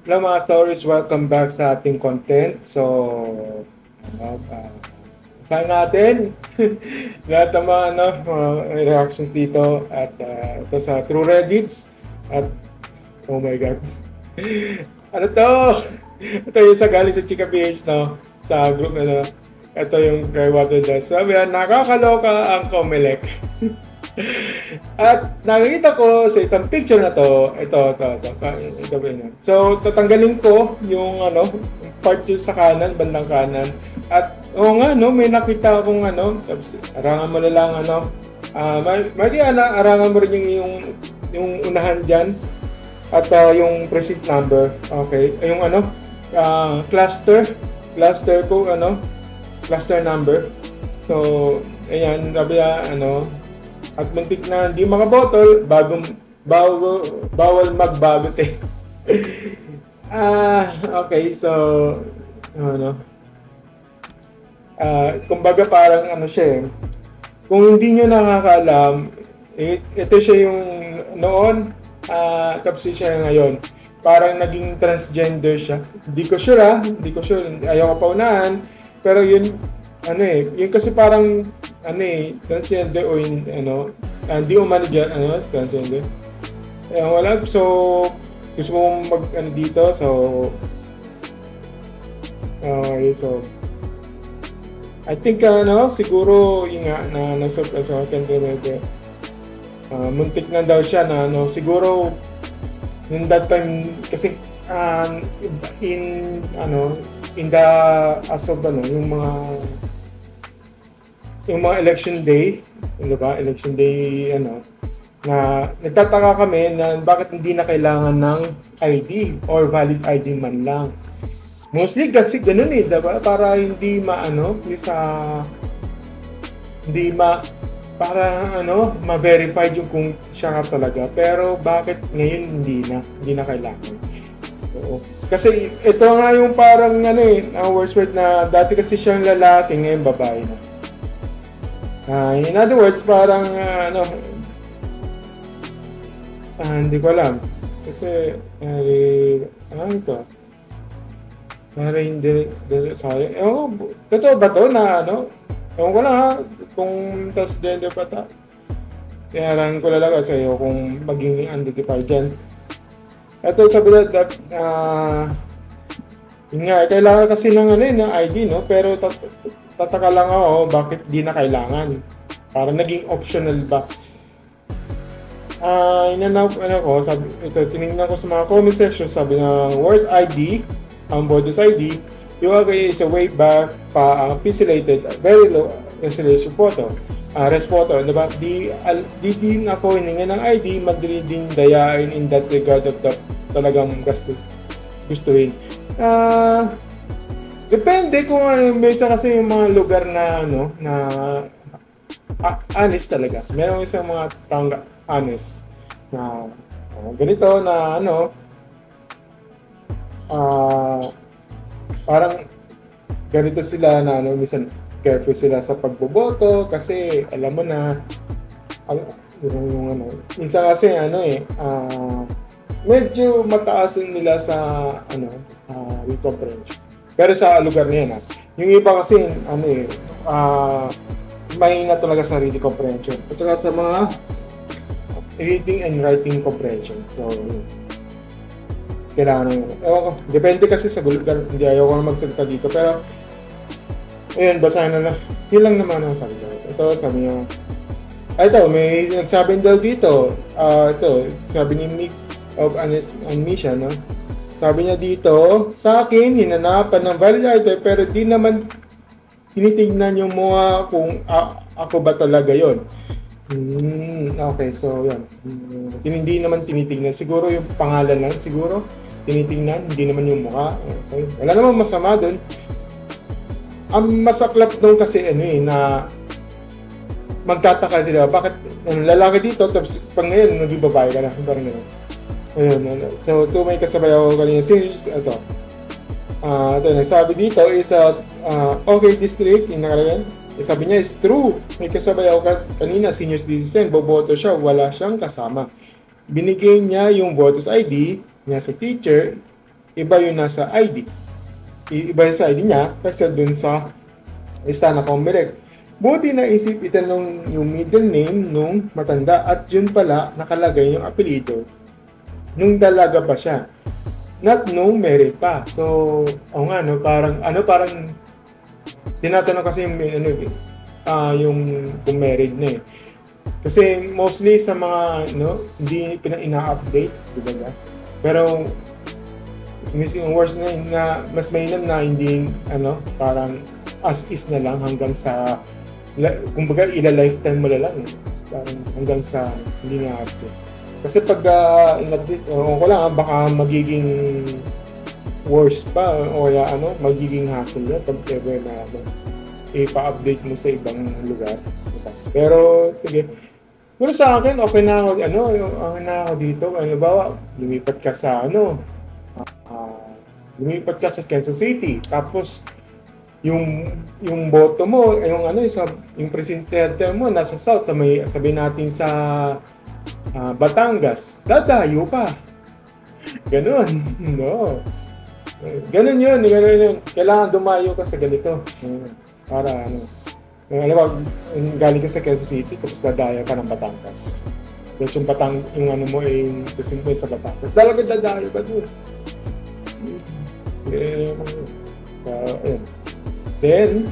Hello mga stories, welcome back sa ating content. So, saan natin lahat ng mga reactions dito at ito sa True Reddits at oh my god. Ano to? Ito yung sa galing sa Chika PH, no? Sa group ito yung kay Water Dust. Sabi yan, nakakaloka ang Comelec. At nakikita ko sa isang picture na to, ito ba yun? So, tatanggalin ko yung part yung sa kanan, bandang kanan. At oo nga, no, may nakita akong tapos arangan mo na lang arangan mo rin yung unahan dyan. At yung precinct number, okay. Yung cluster ko, cluster number. So, ayan, sabi at muntik na hindi makabotol, bawal magbagot eh. Okay, so, kumbaga parang siya eh. Kung hindi nyo nakakaalam, ito siya yung noon, tapos siya ngayon. Parang naging transgender siya. Hindi ko sure, ayaw ko pa unahan, pero yun, yun kasi parang, transgender o hindi umano dyan, transgender. Wala, so, gusto mo dito, so, okay, so, I think, siguro, yun nga, na-surprise ako, muntik na daw siya na, siguro, in that time, kasi, in the, as of, yung mga election day, diba? Election day, na nagtataka kami na bakit hindi na kailangan ng ID or valid ID man lang. Mostly kasi ganun eh, diba? Para hindi ma-verified yung kung siya nga talaga. Pero bakit ngayon hindi na kailangan. So, kasi ito nga yung parang ang worst word na dati kasi siyang lalaki, ngayon babae na. In other words, parang hindi ko alam. Kasi, ito? Sorry. Totoo ba to na ewan ko lang ha, kung transgender pa ta. Kaya lang ko lang kasi kung maging unidentified dyan. Ito sabi that, yun nga, kailangan kasi ng ID, no? Pero tataka lang ako bakit di na kailangan. Para naging optional ba? Tinignan ko sa mga comment section, sabi na, where's ID? Ang voters ID, yung is a way back pixelated, very low resolution photo. Res photo, diba? Di din ako hininga ng ID, madali din dayain in that regard of talagang gustuhin. Depende kung may isa kasi yung mga lugar na honest talaga. Meron isang mga taong honest na ganito na parang ganito sila na minsan careful sila sa pagboboto kasi alam mo na minsan kasi medyo mataas nila sa comprehension. Pero sa lugar niya yung iba kasi may na talaga sa reading comprehension at saka sa mga reading and writing comprehension. So kailangan ewan ko, depende kasi sa lugar, hindi ayaw ko na magsalita dito, pero ayun, basahin na lang. Yun lang naman ang sabi ko. Ito, sabi niya, ito, may nagsabi daw dito, ito, sabi ni Mick of Misha, no? Sabi niya dito, sa akin, hinanapan ng valid ID, pero di naman tinitignan yung mga kung ako ba talaga yon. Okay, so yan. Hindi naman tinitignan. Siguro yung pangalan lang, siguro tinitignan, hindi naman yung mukha. Okay. Wala namang masama doon. Ang masaklap doon kasi na magtataka sila, bakit lalaki dito, tapos pag ngayon, naging babae ka na. Parang gano'n. Ayun. So, ito may kasabay ako kanina series. Ito, nagsabi dito is okay district, yung nakalagay. Sabi niya is true. May kasabay ako kanina, senior citizen, boboto siya, wala siyang kasama. Binigay niya yung voters ID niya sa teacher, iba yung nasa ID. Iba yung sa ID niya kasi dun sa isa na Comelec. Buti na isip itanong yung middle name nung matanda at yun pala nakalagay yung apelido nung dalaga pa siya. Not nung married pa. So, nga, no, parang tinatanong kasi yung yung kung married na eh. Kasi mostly sa mga hindi ina-update, diba? Pero yung worst na mas mainam na hindi parang as is na lang hanggang sa kumbaga ila-lifetime mo lang eh. Parang hanggang sa hindi na update. Kasi pag in-update, ko lang baka magiging worse pa o kaya magiging hassle na pag ever na ipa-update mo sa ibang lugar. Pero sige. Pero sa akin okay na ako okay na ako dito. Halimbawa, lumipat ka sa lumipat ka sa Quezon City. Tapos yung boto mo, yung presidente mo nasa south, sabihin natin sa Batangas, dadayo pa. Ganon. No. Ganon yun. Kailangan dumayo ka sa ganito. Para galing ka sa Quezon City, tapos dadayo ka ng Batangas. Tapos yung yung presidente sa Batangas. Talaga dadayo ka doon. So, ayun. Then,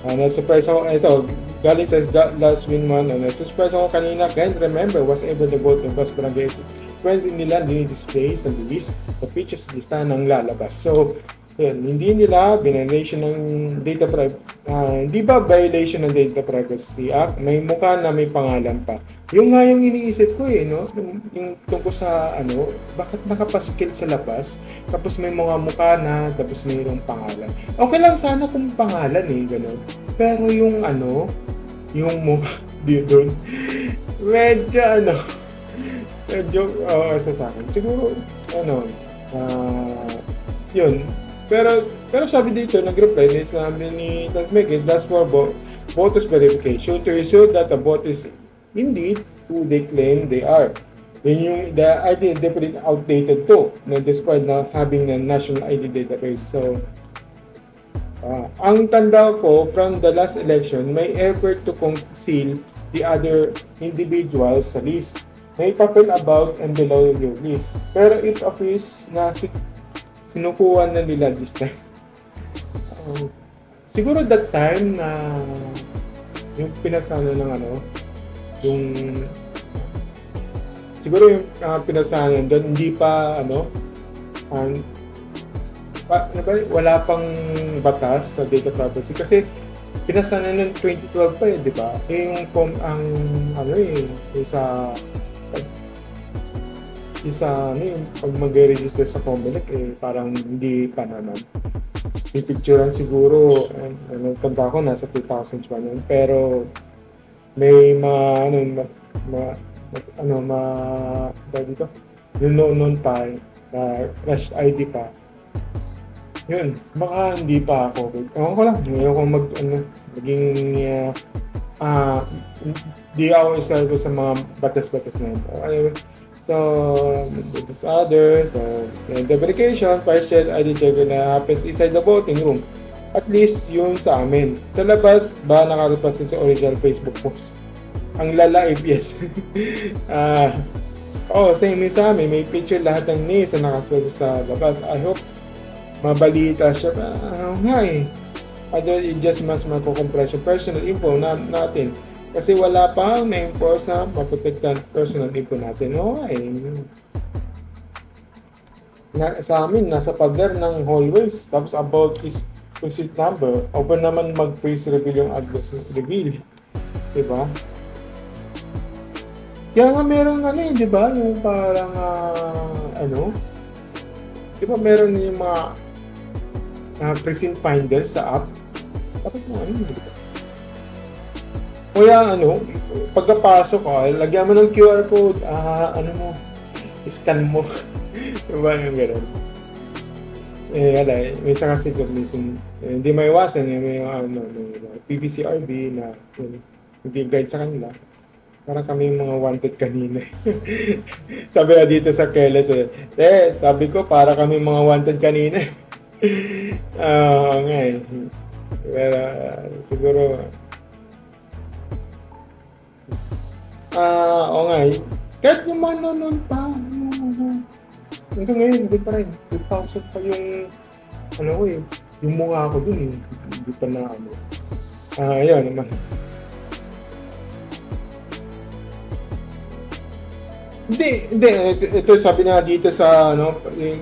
na-surprise ako. Ito, galing sa last win man, na-surprise ako kanina. Can't remember, was able to vote in Bas Barangay. Friends nila, display sa list, the pictures lista ng lalabas. So, yun, hindi nila violation ng data privacy. Hindi ba violation ng Data Privacy Act? May mukha na may pangalan pa. Yung nga yung iniisip ko no? Yung tungkol sa bakit nakapaskil sa labas, tapos may mga mukha na, tapos mayroong pangalan. Okay lang sana kung pangalan gano'n. Pero yung yung mukha doon, medyo sa akin. Siguro, yun. Pero sabi dito, nag-reply, sabi ni Tasmegit, that's for voters verification to ensure that the vote is indeed who they claim they are. Then the ID definitely outdated too, despite not having a national ID database. So, ang tanda ko from the last election, may effort to conceal the other individuals sa list. May papel about and below your list. Pero it appears na sinukuha na nila this time. Siguro that time na yung pinasana ng siguro yung pinasana doon hindi pa wala pang batas sa data privacy kasi pinasana ng 2012 pa di ba? Yung yung pag mag-register sa Comelec parang hindi pa naman. Yung picturean siguro tanda ko nasa 2000s pa yun, pero may dito yung noon pa na rush ID pa yun, baka hindi pa ako ewan ko lang, ngayon ko maging di ako isa sa mga batas-batas na yun. Anyway, so, this other, so, the verification, partial ID check na happens inside the voting room. At least yun sa amin. Sa labas, ba nakarapansin sa original Facebook post? Ang lalaib, yes. Same sa amin. May picture lahat ng names na nakasulat sa labas. I hope mabalita siya. Other, it just mas makukompress yung personal info natin. Kasi wala pang na-enforce na maprotektan personal info natin. Sa amin, nasa pader ng hallways. Tapos about his visit number. Open naman mag-face reveal yung address reveal. Diba? Kaya nga meron diba? Yung parang, diba meron yung mga precinct finder sa app. Dapat mo diba? Kaya pagkapasok lagyan mo ng QR code, scan mo. Diba yung gano'n? May isa kasi hindi maiwasan may PPCRB na mag-guide sa kanila. Parang kami yung mga wanted kanina. Sabi nga dito sa Keles, sabi ko, para kami mga wanted kanina. Nga eh. Pero, siguro, oo nga eh. Kahit yung mga noon pa, hanggang ngayon, hindi pa rin. 2,000 pa yung, ano ko eh, yung mukha ko dun eh. Hindi pa na, yun naman. Hindi, ito sabi na dito sa,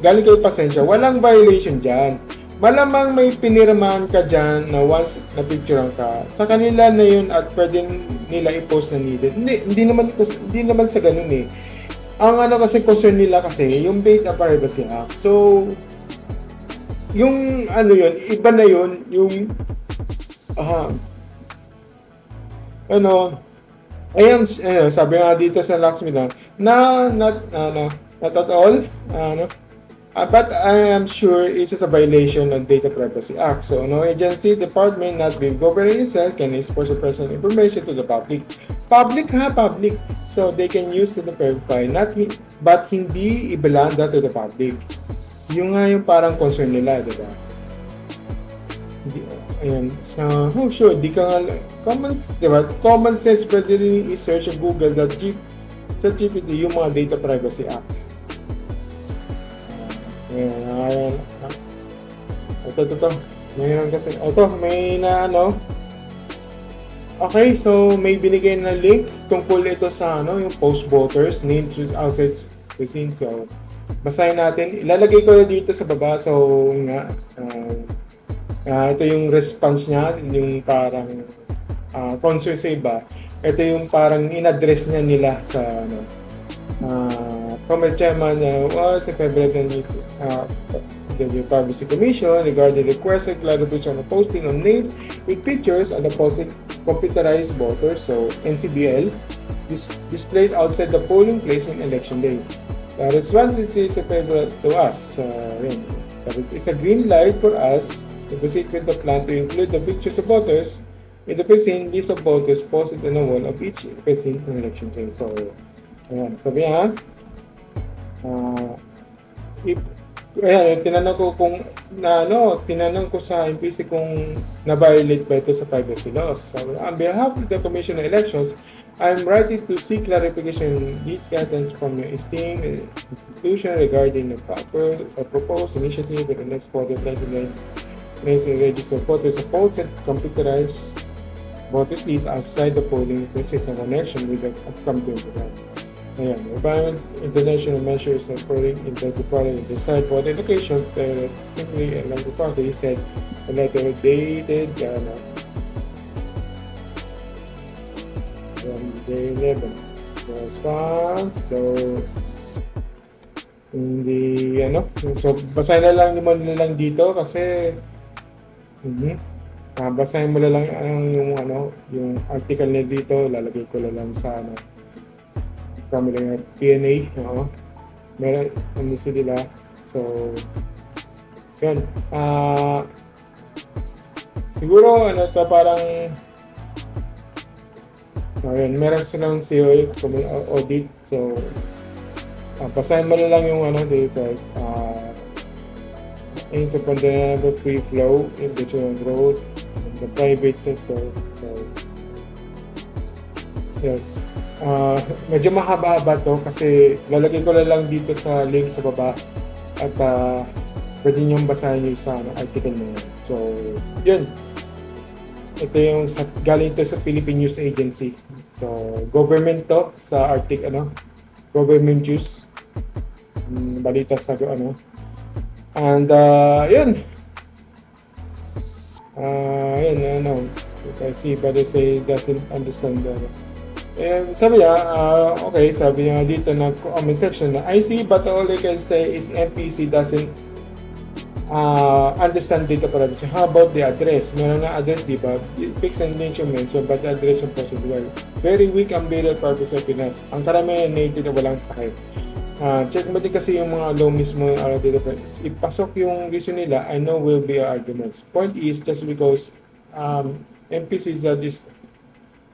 galing kay Pasensya, walang violation dyan. Malamang may pinirmahan ka dyan na once na picturean ka, sa kanila na yun at pwede nila i-post na needed. Hindi naman sa ganun eh. Ang kasi concern nila kasi, yung Data Privacy Act. So, yung yun, iba na yun, yung, ayan, sabi nga dito sa Locksmith not at all, but I am sure it is a violation of Data Privacy Act. So, no agency, department, not being government itself can expose your personal information to the public. Public. So, they can use it to verify, but hindi ibalanda to the public. Yung nga yung parang concern nila, diba? Ayan, so, sure, di ka nga, common sense, pwede rin i-search sa Google sa GPT yung mga Data Privacy Act. Ayan, ito, mayroon kasi, may na okay, so may binigay na link tungkol ito sa yung post voters, name choose outside cuisine. So, basahin natin, ilalagay ko dito sa baba, so nga, ito yung response niya, yung parang concern sa iba. Ito yung parang in-address niya nila sa former chairman was in February the Privacy Commission regarding requested clarification of posting on names with pictures on the posted computerized voters, so NCBL, displayed outside the polling place in election day. The response is favorable to us. It's a green light for us to proceed with the plan to include the pictures of voters in the precinct list of voters posted on the wall of each precinct in election day. So, ayan. Sabi niya, tinanong ko sa MPC kung na-violate ba ito sa privacy laws. So, on behalf of the Commission on Elections, I'm writing to seek clarification these guidance from your esteemed institution regarding the proposed initiative in the next quarter of 1999. Register voters of posted computerized voters list outside the polling places in connection with the upcoming program. Ayan, environment international measures and polling identifying and decide voting locations that simply along the process. He said a letter dated from day 11. The response, so hindi so basahin na lang lang dito kasi basahin mo na lang yung article niya dito, lalagay ko na lang sa kami lang PNA, meron sila, so yun, siguro parang meron silang COA audit, so basahin mo na lang yung dito, aims upon the free flow in the growth in the private sector. So, yes. Medyo mahaba-haba to kasi lalagay ko na lang dito sa link sa baba at pwede niyong basahin yung sa article na yun. So, yun. Ito yung galing to sa Philippine News Agency. So, government to sa article, government news. Balita sa and yun. I see, but they say doesn't understand that. Sabi niya, okay, sabi niya dito na comment section na I see, but all I can say is MPC doesn't understand data privacy. How about the address? Meron na address, di ba? Fix and nation mention, but the address yung possible. Very weak ang billed purpose of Pinas. Ang karamihan native na walang takay. Check mo din kasi yung mga law mismo data privacy. Ipasok yung reason nila, I know will be arguments. Point is, just because MPC said this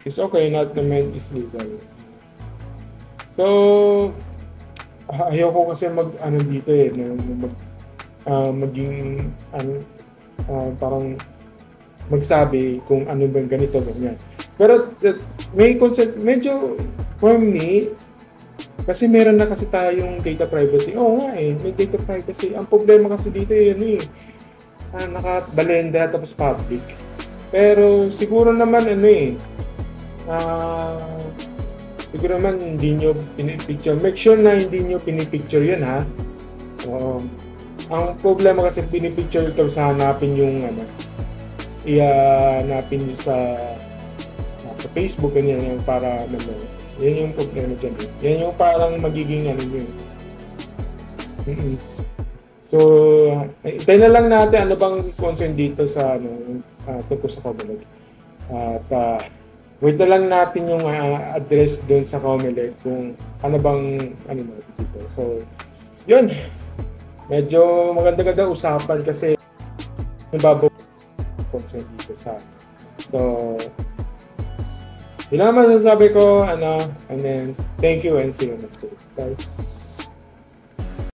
is okay, not the meant is legal. So, ayoko kasi ano dito eh, maging parang magsabi kung ano ba ganito, ganyan. Pero may concept, medyo for me, kasi meron na kasi tayong data privacy. Oo nga eh, may data privacy. Ang problema kasi dito eh, naka-balendra tapos public. Pero siguro naman siguro naman hindi nyo pinipicture. Make sure na hindi nyo pinipicture yun ha. Ang problema kasi pinipicture ito sa hanapin yung hanapin nyo sa Facebook, ganyan yung para yan yung problema dyan. Yan yung parang magiging yun. So, itay na lang natin ano bang concern dito sa tungkol sa Comelec. At wait na lang natin yung address doon sa Comelec kung ano bang dito. So, yun. Medyo maganda-ganda usapan kasi nababaw concern dito sa. So, yun lang masasabi ko, and then, thank you and see you next week. Bye.